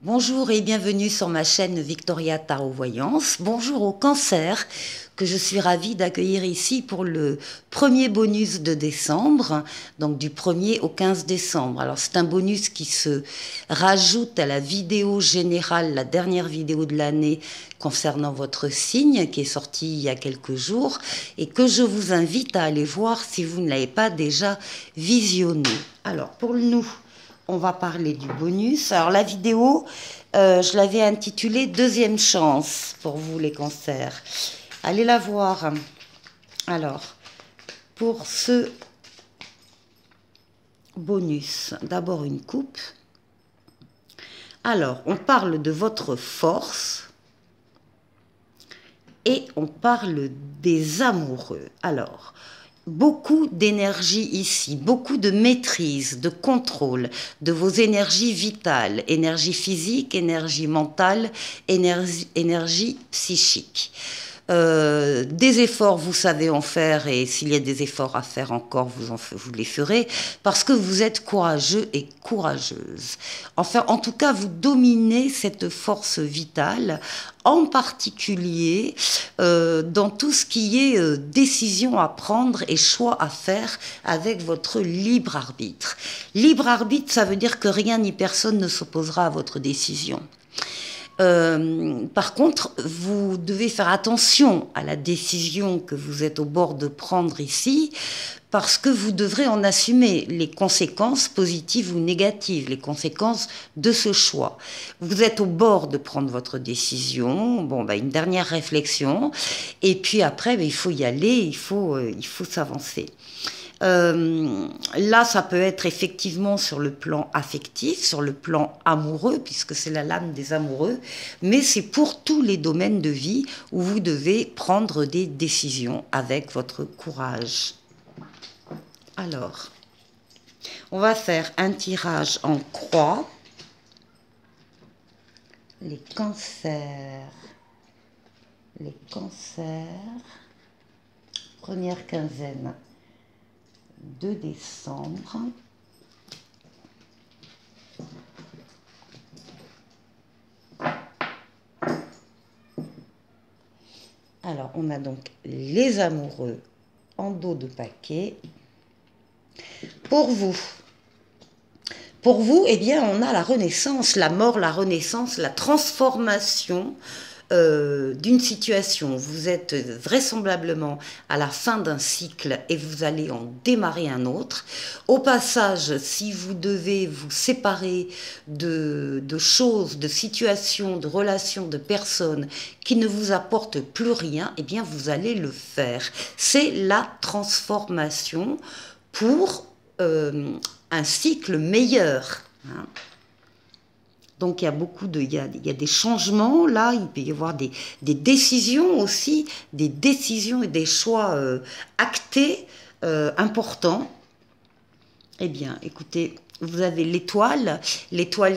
Bonjour et bienvenue sur ma chaîne Victoria Tarot Voyance. Bonjour au Cancer que je suis ravie d'accueillir ici pour le premier bonus de décembre, donc du 1er au 15 décembre. Alors c'est un bonus qui se rajoute à la vidéo générale, la dernière vidéo de l'année concernant votre signe qui est sortie il y a quelques jours et que je vous invite à aller voir si vous ne l'avez pas déjà visionné. Alors pour nous, on va parler du bonus. Alors la vidéo, je l'avais intitulée Deuxième chance pour vous les cancers. Allez la voir. Alors, pour ce bonus, d'abord une coupe. Alors, on parle de votre force et on parle des amoureux. Alors, beaucoup d'énergie ici, beaucoup de maîtrise, de contrôle de vos énergies vitales, énergie physique, énergie mentale, énergie psychique. Des efforts, vous savez en faire, et s'il y a des efforts à faire encore, vous les ferez, parce que vous êtes courageux et courageuse. Enfin, en tout cas, vous dominez cette force vitale, en particulier dans tout ce qui est décision à prendre et choix à faire avec votre libre arbitre. Libre arbitre, ça veut dire que rien ni personne ne s'opposera à votre décision. Par contre, vous devez faire attention à la décision que vous êtes au bord de prendre ici, parce que vous devrez en assumer les conséquences positives ou négatives, les conséquences de ce choix. Vous êtes au bord de prendre votre décision, bon, une dernière réflexion, et puis après, il faut y aller, il faut s'avancer. Là, ça peut être effectivement sur le plan affectif, sur le plan amoureux, puisque c'est la lame des amoureux, mais c'est pour tous les domaines de vie où vous devez prendre des décisions avec votre courage. Alors, on va faire un tirage en croix. Les cancers, première quinzaine de décembre. Alors, on a donc les amoureux en dos de paquet. Pour vous, eh bien, on a la renaissance, la mort, la renaissance, la transformation d'une situation. Vous êtes vraisemblablement à la fin d'un cycle et vous allez en démarrer un autre. Au passage, si vous devez vous séparer de choses, de situations, de relations, de personnes qui ne vous apportent plus rien, eh bien, vous allez le faire. C'est la transformation pour un cycle meilleur. Hein. Donc, il y a il y a des changements, là, il peut y avoir des décisions aussi, des décisions et des choix actés, importants. Eh bien, écoutez, vous avez l'étoile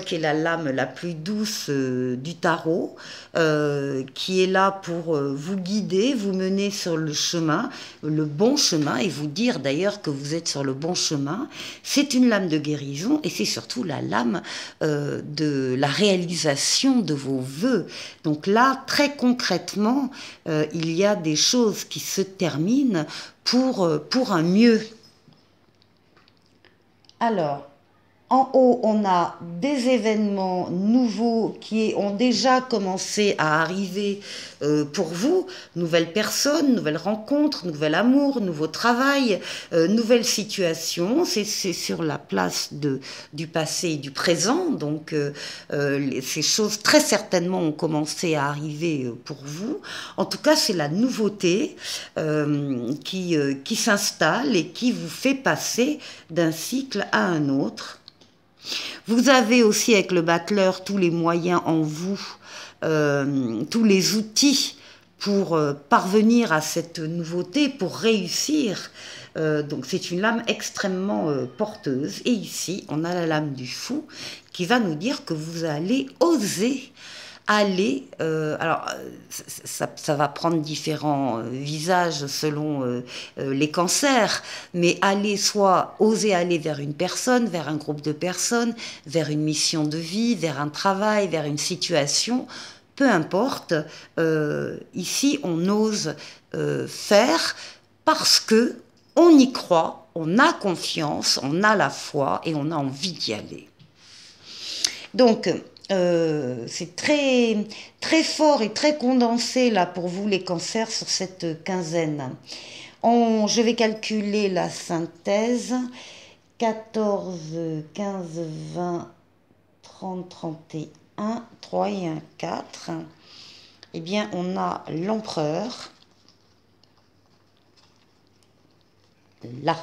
qui est la lame la plus douce du tarot, qui est là pour vous guider, vous mener sur le chemin, le bon chemin, et vous dire d'ailleurs que vous êtes sur le bon chemin. C'est une lame de guérison et c'est surtout la lame de la réalisation de vos vœux. Donc là, très concrètement, il y a des choses qui se terminent pour un mieux. Alors, en haut, on a des événements nouveaux qui ont déjà commencé à arriver pour vous. Nouvelles personnes, nouvelles rencontres, nouvel amour, nouveau travail, nouvelle situation. C'est sur la place du passé et du présent. Donc, ces choses très certainement ont commencé à arriver pour vous. En tout cas, c'est la nouveauté qui s'installe et qui vous fait passer d'un cycle à un autre. Vous avez aussi avec le battleur tous les moyens en vous, tous les outils pour parvenir à cette nouveauté, pour réussir. Donc c'est une lame extrêmement porteuse. Et ici, on a la lame du fou qui va nous dire que vous allez oser allez, ça va prendre différents visages selon les cancers, mais allez soit oser aller vers une personne, vers un groupe de personnes, vers une mission de vie, vers un travail, vers une situation, peu importe, ici on ose faire parce que on y croit, on a confiance, on a la foi et on a envie d'y aller. Donc, c'est très, très fort et très condensé là pour vous les cancers sur cette quinzaine. Je vais calculer la synthèse. 14, 15, 20, 30, 31, 3 et 1, 4. Eh bien, on a l'empereur là.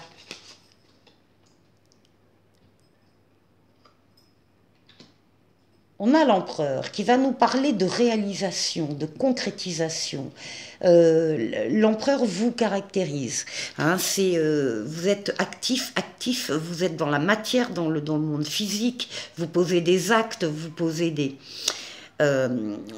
On a l'empereur qui va nous parler de réalisation, de concrétisation. L'empereur vous caractérise. Hein, vous êtes actif, vous êtes dans la matière, dans le monde physique, vous posez des actes, vous posez des...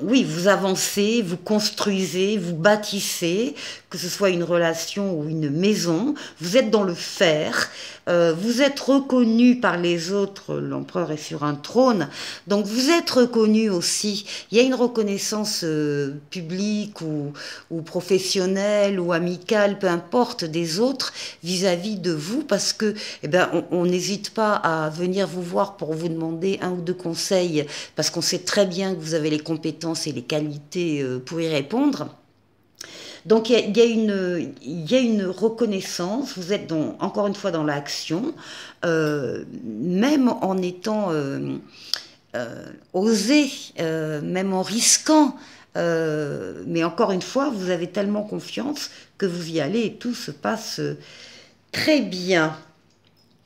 oui, vous avancez, vous construisez, vous bâtissez, que ce soit une relation ou une maison, vous êtes dans le faire, vous êtes reconnu par les autres, l'empereur est sur un trône, donc vous êtes reconnu aussi, il y a une reconnaissance publique ou professionnelle ou amicale, peu importe, des autres vis-à-vis de vous, parce que eh ben, on n'hésite pas à venir vous voir pour vous demander un ou deux conseils, parce qu'on sait très bien que vous avez les compétences et les qualités pour y répondre. Donc il y a une reconnaissance, vous êtes encore une fois dans l'action, même en étant osé, même en risquant, mais encore une fois, vous avez tellement confiance que vous y allez et tout se passe très bien.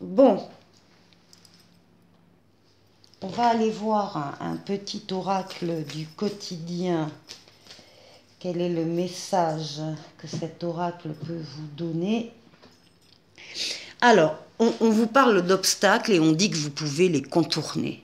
Bon, on va aller voir un petit oracle du quotidien. Quel est le message que cet oracle peut vous donner? Alors, on vous parle d'obstacles et on dit que vous pouvez les contourner.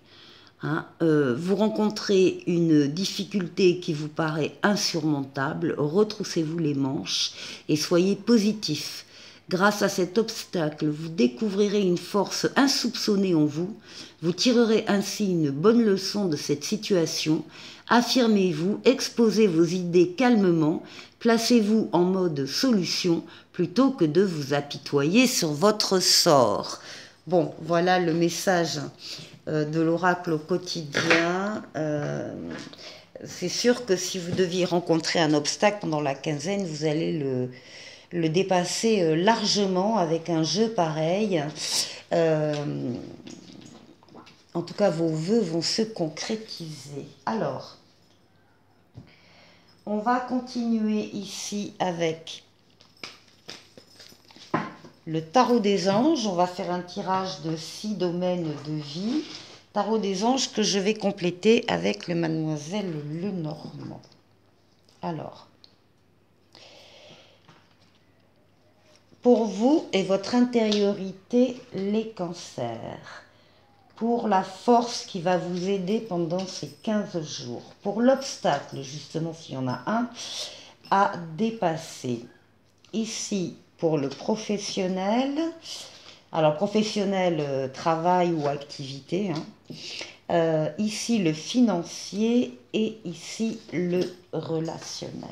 Hein, vous rencontrez une difficulté qui vous paraît insurmontable, retroussez-vous les manches et soyez positif. Grâce à cet obstacle, vous découvrirez une force insoupçonnée en vous, vous tirerez ainsi une bonne leçon de cette situation. Affirmez-vous, exposez vos idées calmement, placez-vous en mode solution plutôt que de vous apitoyer sur votre sort. Bon, voilà le message de l'oracle au quotidien. C'est sûr que si vous deviez rencontrer un obstacle pendant la quinzaine, vous allez le dépasser largement avec un jeu pareil. En tout cas, vos vœux vont se concrétiser. Alors, on va continuer ici avec le tarot des anges. On va faire un tirage de 6 domaines de vie. Tarot des anges que je vais compléter avec le Mademoiselle Lenormand. Alors, pour vous et votre intériorité, les cancers. Pour la force qui va vous aider pendant ces 15 jours. Pour l'obstacle, justement, s'il y en a un, à dépasser. Ici, pour le professionnel, alors professionnel, travail ou activité, hein. Ici, le financier et ici, le relationnel.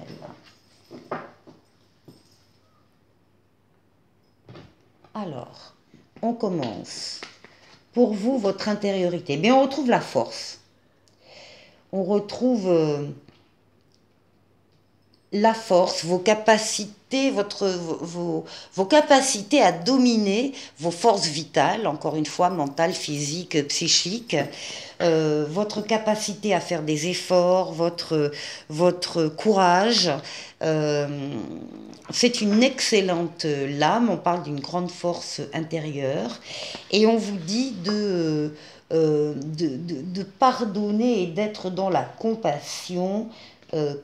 Alors, on commence. Pour vous, votre intériorité. Bien, on retrouve la force. On retrouve la force, vos capacités, vos capacités à dominer vos forces vitales, encore une fois, mentales, physiques, psychiques, votre capacité à faire des efforts, votre courage. C'est une excellente lame, on parle d'une grande force intérieure, et on vous dit de pardonner et d'être dans la compassion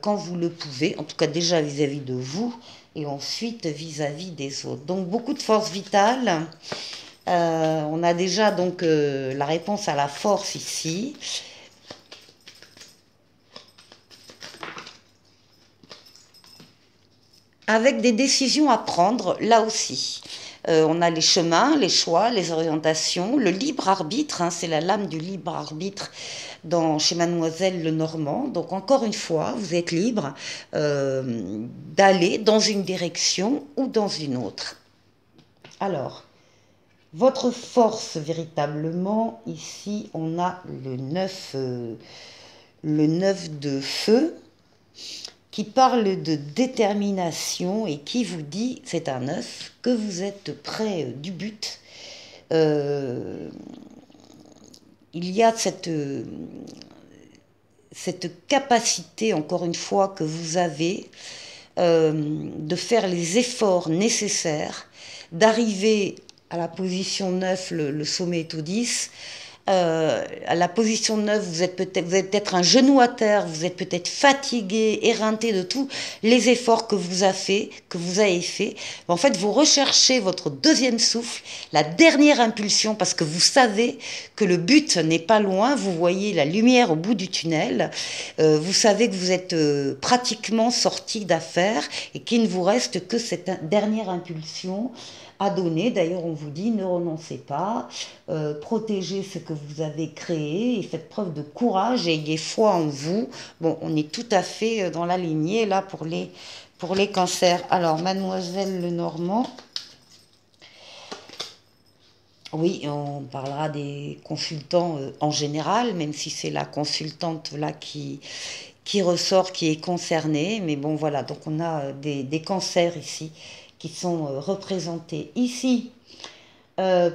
quand vous le pouvez, en tout cas déjà vis-à-vis de vous, et ensuite vis-à-vis des autres. Donc beaucoup de force vitale. On a déjà donc la réponse à la force ici. avec des décisions à prendre, là aussi. On a les chemins, les choix, les orientations, le libre arbitre, hein, c'est la lame du libre arbitre chez Mademoiselle Lenormand. Donc encore une fois, vous êtes libre d'aller dans une direction ou dans une autre. Alors, votre force véritablement, ici on a le 9 de feu, qui parle de détermination et qui vous dit, c'est un 9, que vous êtes près du but. Il y a cette capacité, encore une fois, que vous avez de faire les efforts nécessaires, d'arriver à la position 9, le sommet est au 10, à la position 9, vous êtes peut-être un genou à terre, vous êtes peut-être fatigué, éreinté de tous les efforts que vous avez fait. En fait, vous recherchez votre deuxième souffle, la dernière impulsion, parce que vous savez que le but n'est pas loin, vous voyez la lumière au bout du tunnel, vous savez que vous êtes pratiquement sorti d'affaire et qu'il ne vous reste que cette dernière impulsion à donner. D'ailleurs, on vous dit ne renoncez pas, protégez ce que vous avez créé et faites preuve de courage et ayez foi en vous. Bon, on est tout à fait dans la lignée là pour les cancers. Alors, Mademoiselle Lenormand, oui, on parlera des consultants en général, même si c'est la consultante là qui ressort, qui est concernée. Mais bon, voilà, donc on a des cancers ici qui sont représentés ici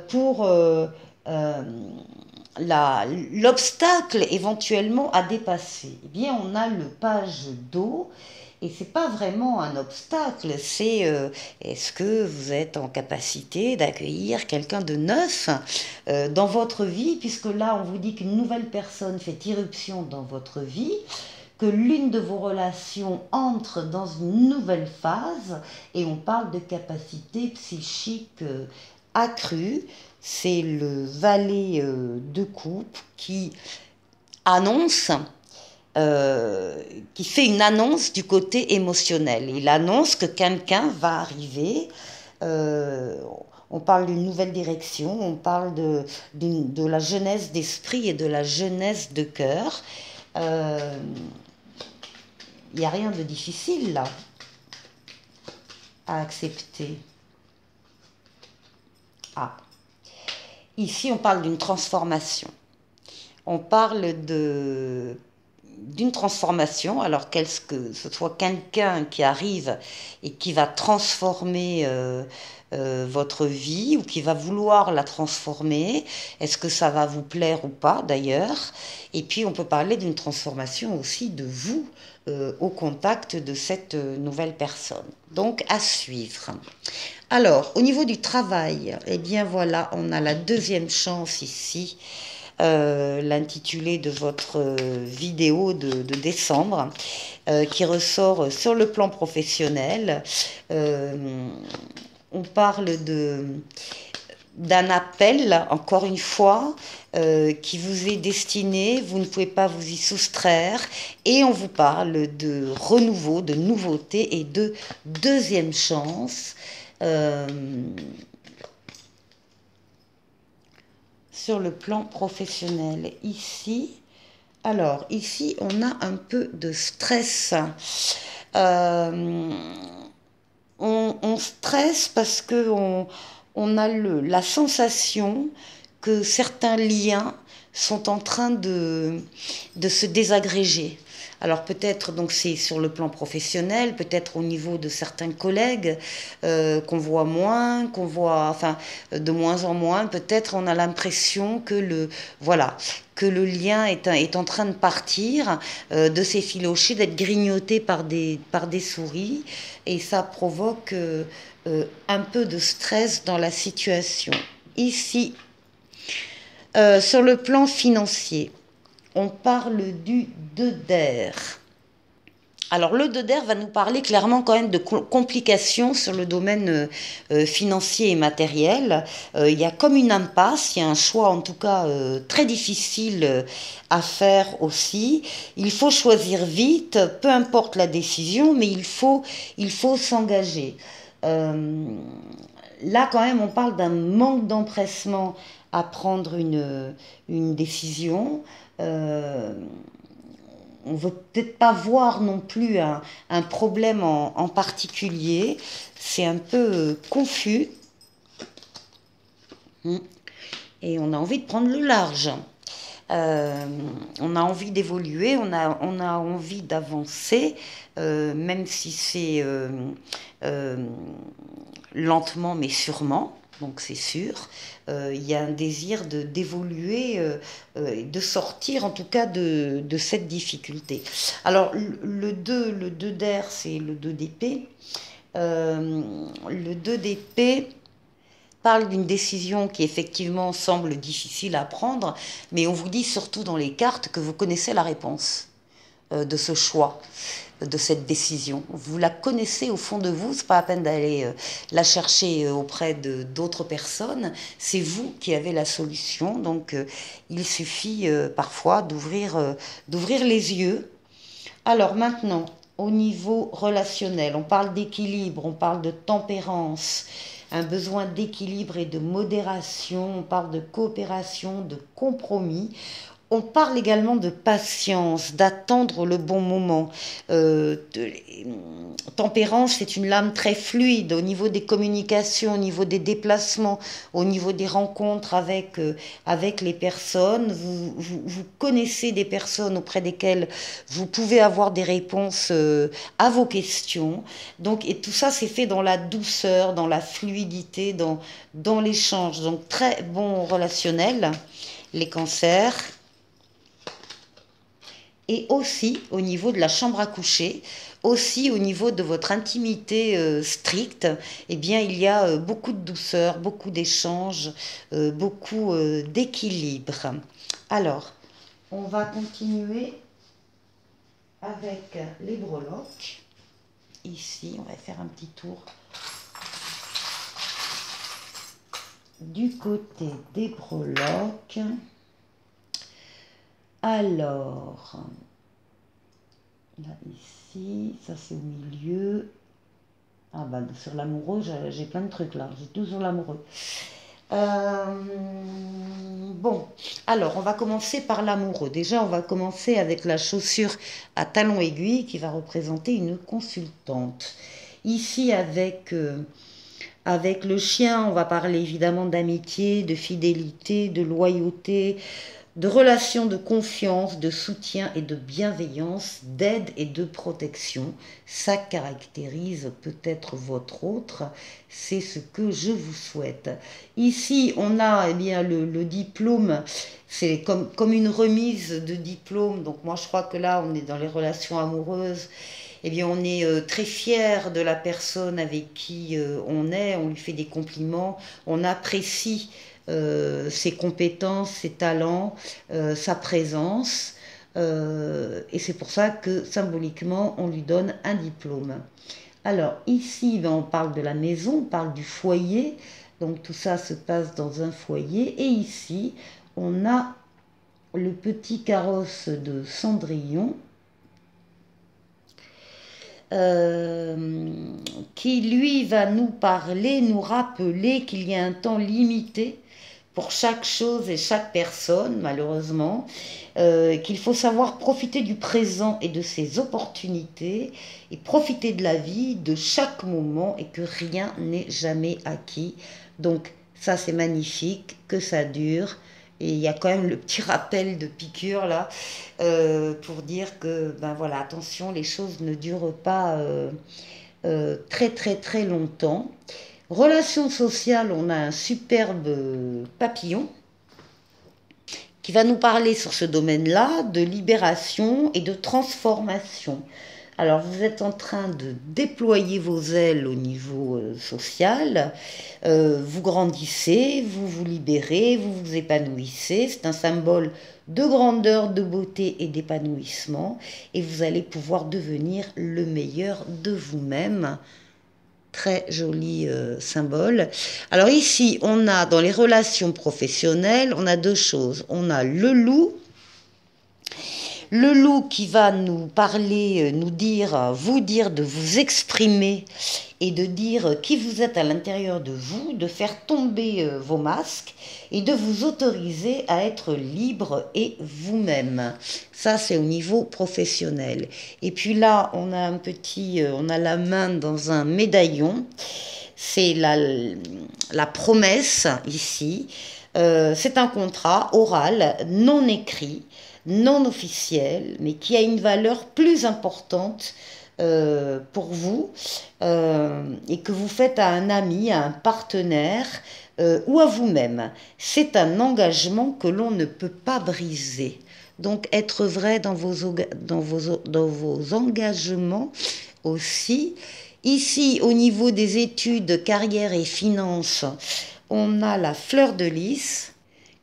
pour l'obstacle éventuellement à dépasser. Eh bien, on a le page d'eau. Et c'est pas vraiment un obstacle, c'est est-ce que vous êtes en capacité d'accueillir quelqu'un de neuf dans votre vie, puisque là on vous dit qu'une nouvelle personne fait irruption dans votre vie, que l'une de vos relations entre dans une nouvelle phase, et on parle de capacité psychique accrue. C'est le valet de coupe qui annonce, qui fait une annonce du côté émotionnel. Il annonce que quelqu'un va arriver. On parle d'une nouvelle direction, on parle de la jeunesse d'esprit et de la jeunesse de cœur. Il n'y a rien de difficile là à accepter. Ah, ici on parle d'une transformation. On parle d'une transformation, alors que ce soit quelqu'un qui arrive et qui va transformer votre vie ou qui va vouloir la transformer. Est-ce que ça va vous plaire ou pas d'ailleurs? Et puis on peut parler d'une transformation aussi de vous au contact de cette nouvelle personne. Donc à suivre. Alors au niveau du travail, eh bien voilà, on a la deuxième chance ici. L'intitulé de votre vidéo de décembre qui ressort sur le plan professionnel. On parle d'un appel, encore une fois, qui vous est destiné, vous ne pouvez pas vous y soustraire, et on vous parle de renouveau, de nouveauté et de deuxième chance. Sur le plan professionnel. Ici, alors, ici, on a un peu de stress. On stresse parce qu'on a la sensation que certains liens sont en train de se désagréger. Alors peut-être, donc c'est sur le plan professionnel, peut-être au niveau de certains collègues qu'on voit moins, enfin de moins en moins. Peut-être on a l'impression que le lien est en train de partir, de s'effilocher, d'être grignoté par des souris, et ça provoque un peu de stress dans la situation. Ici, sur le plan financier, on parle du 2 d'air. Alors, le 2 d'air va nous parler clairement quand même de complications sur le domaine financier et matériel. Il y a comme une impasse, il y a un choix en tout cas très difficile à faire aussi. Il faut choisir vite, peu importe la décision, mais il faut s'engager. Euh, Là, quand même, on parle d'un manque d'empressement à prendre une décision. Euh, on ne veut peut-être pas voir non plus un problème en particulier. C'est un peu confus. Et on a envie de prendre le large. Euh, on a envie d'évoluer, on a envie d'avancer, même si c'est lentement mais sûrement. Donc c'est sûr, il y a un désir d'évoluer, de sortir en tout cas de cette difficulté. Alors le 2, le 2 d'air, c'est le 2 d'épée. Le 2 d'épée parle d'une décision qui effectivement semble difficile à prendre, mais on vous dit surtout dans les cartes que vous connaissez la réponse de ce choix, de cette décision. Vous la connaissez au fond de vous, c'est pas la peine d'aller la chercher auprès de d'autres personnes, c'est vous qui avez la solution, donc il suffit parfois d'ouvrir les yeux. Alors maintenant, au niveau relationnel, on parle d'équilibre, on parle de tempérance, un besoin d'équilibre et de modération, on parle de coopération, de compromis. On parle également de patience, d'attendre le bon moment. Tempérance, c'est une lame très fluide au niveau des communications, au niveau des déplacements, au niveau des rencontres avec les personnes. Vous connaissez des personnes auprès desquelles vous pouvez avoir des réponses à vos questions. Donc, et tout ça, c'est fait dans la douceur, dans la fluidité, dans l'échange. Donc, très bon relationnel, les cancers. Et aussi au niveau de la chambre à coucher, aussi au niveau de votre intimité stricte, eh bien il y a beaucoup de douceur, beaucoup d'échanges, beaucoup d'équilibre. Alors, on va continuer avec les breloques. Ici, on va faire un petit tour du côté des breloques. Alors, là, ici, ça c'est au milieu. Ah bah sur l'amoureux, j'ai plein de trucs là, j'ai toujours l'amoureux. Bon, alors on va commencer par l'amoureux. Déjà, on va commencer avec la chaussure à talons aiguilles qui va représenter une consultante. Ici, avec le chien, on va parler évidemment d'amitié, de fidélité, de loyauté, de relations de confiance, de soutien et de bienveillance, d'aide et de protection. Ça caractérise peut-être votre autre, c'est ce que je vous souhaite. Ici, on a eh bien, le diplôme, c'est comme une remise de diplôme, donc moi je crois que là on est dans les relations amoureuses, eh bien, on est très fier de la personne avec qui on lui fait des compliments, on apprécie ses compétences, ses talents, sa présence. Et c'est pour ça que symboliquement, on lui donne un diplôme. Alors ici, ben, on parle de la maison, on parle du foyer. Donc tout ça se passe dans un foyer. Et ici, on a le petit carrosse de Cendrillon qui lui va nous parler, nous rappeler qu'il y a un temps limité pour chaque chose et chaque personne, malheureusement, qu'il faut savoir profiter du présent et de ses opportunités, et profiter de la vie, de chaque moment, et que rien n'est jamais acquis. Donc ça c'est magnifique, que ça dure. Et il y a quand même le petit rappel de piqûre là, pour dire que, ben voilà, attention, les choses ne durent pas très très très longtemps. Relations sociales, on a un superbe papillon qui va nous parler sur ce domaine-là de libération et de transformation. Alors, vous êtes en train de déployer vos ailes au niveau social. Vous grandissez, vous vous libérez, vous vous épanouissez. C'est un symbole de grandeur, de beauté et d'épanouissement. Et vous allez pouvoir devenir le meilleur de vous-même. Très joli symbole. Alors ici, on a dans les relations professionnelles, on a deux choses. On a le loup. Le loup qui va nous parler, vous dire de vous exprimer et de dire qui vous êtes à l'intérieur de vous, de faire tomber vos masques et de vous autoriser à être libre et vous-même. Ça, c'est au niveau professionnel. Et puis là, on a on a la main dans un médaillon. C'est la promesse ici. C'est un contrat oral, non écrit, non officiel, mais qui a une valeur plus importante pour vous et que vous faites à un ami, à un partenaire ou à vous-même. C'est un engagement que l'on ne peut pas briser. Donc être vrai dans vos engagements aussi. Ici, au niveau des études, carrière et finances, on a la fleur de lys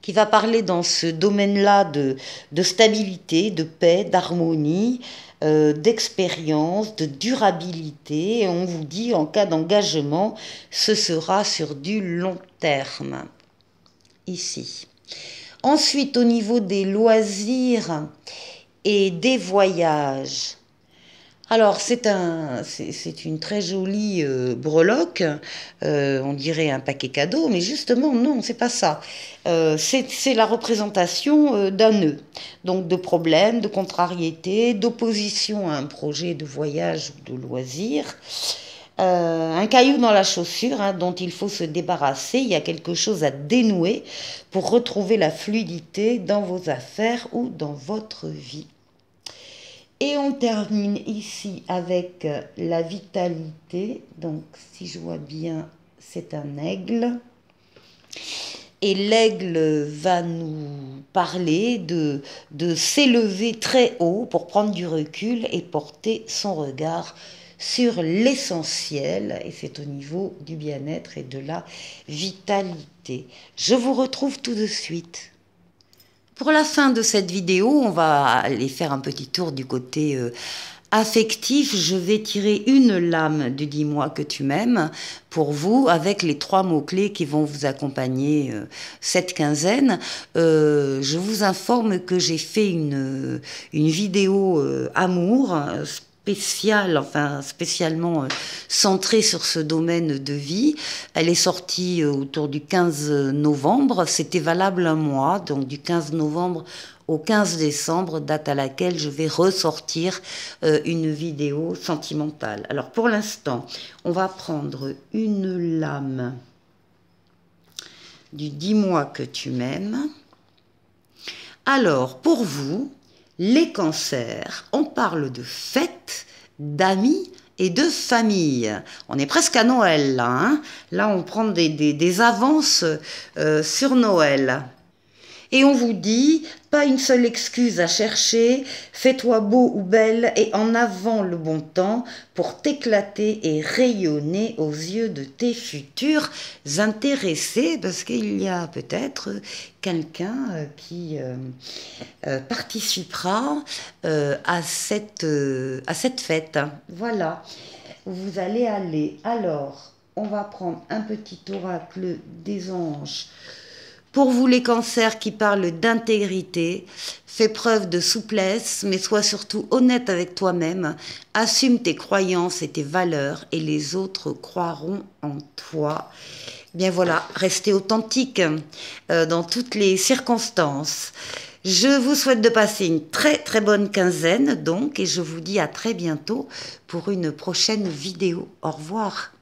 qui va parler dans ce domaine-là de stabilité, de paix, d'harmonie, d'expérience, de durabilité. Et on vous dit, en cas d'engagement, ce sera sur du long terme. Ici. Ensuite, au niveau des loisirs et des voyages, alors c'est une très jolie breloque, on dirait un paquet cadeau, mais justement non, c'est pas ça. C'est la représentation d'un nœud, donc de problèmes, de contrariétés, d'opposition à un projet de voyage ou de loisir. Un caillou dans la chaussure dont il faut se débarrasser, il y a quelque chose à dénouer pour retrouver la fluidité dans vos affaires ou dans votre vie. Et on termine ici avec la vitalité. Donc, si je vois bien, c'est un aigle. Et l'aigle va nous parler de s'élever très haut pour prendre du recul et porter son regard sur l'essentiel. Et c'est au niveau du bien-être et de la vitalité. Je vous retrouve tout de suite. Pour la fin de cette vidéo, on va aller faire un petit tour du côté affectif. Je vais tirer une lame du Dis-moi que tu m'aimes pour vous avec les 3 mots-clés qui vont vous accompagner cette quinzaine. Je vous informe que j'ai fait une vidéo amour spécialement centrée sur ce domaine de vie. Elle est sortie autour du 15 novembre. C'était valable un mois, donc du 15 novembre au 15 décembre, date à laquelle je vais ressortir une vidéo sentimentale. Alors pour l'instant, on va prendre une lame du Dis-moi que tu m'aimes. Alors pour vous, les cancers, on parle de fêtes, d'amis et de famille. On est presque à Noël là. Hein, là, on prend des avances sur Noël. Et on vous dit, pas une seule excuse à chercher, fais-toi beau ou belle et en avant le bon temps pour t'éclater et rayonner aux yeux de tes futurs intéressés, parce qu'il y a peut-être quelqu'un qui participera à cette fête. Voilà, vous allez aller. Alors, on va prendre un petit oracle des anges. Pour vous les cancers qui parlent d'intégrité, fais preuve de souplesse, mais sois surtout honnête avec toi-même, assume tes croyances et tes valeurs et les autres croiront en toi. Bien voilà, restez authentique dans toutes les circonstances. Je vous souhaite de passer une très très bonne quinzaine donc et je vous dis à très bientôt pour une prochaine vidéo. Au revoir.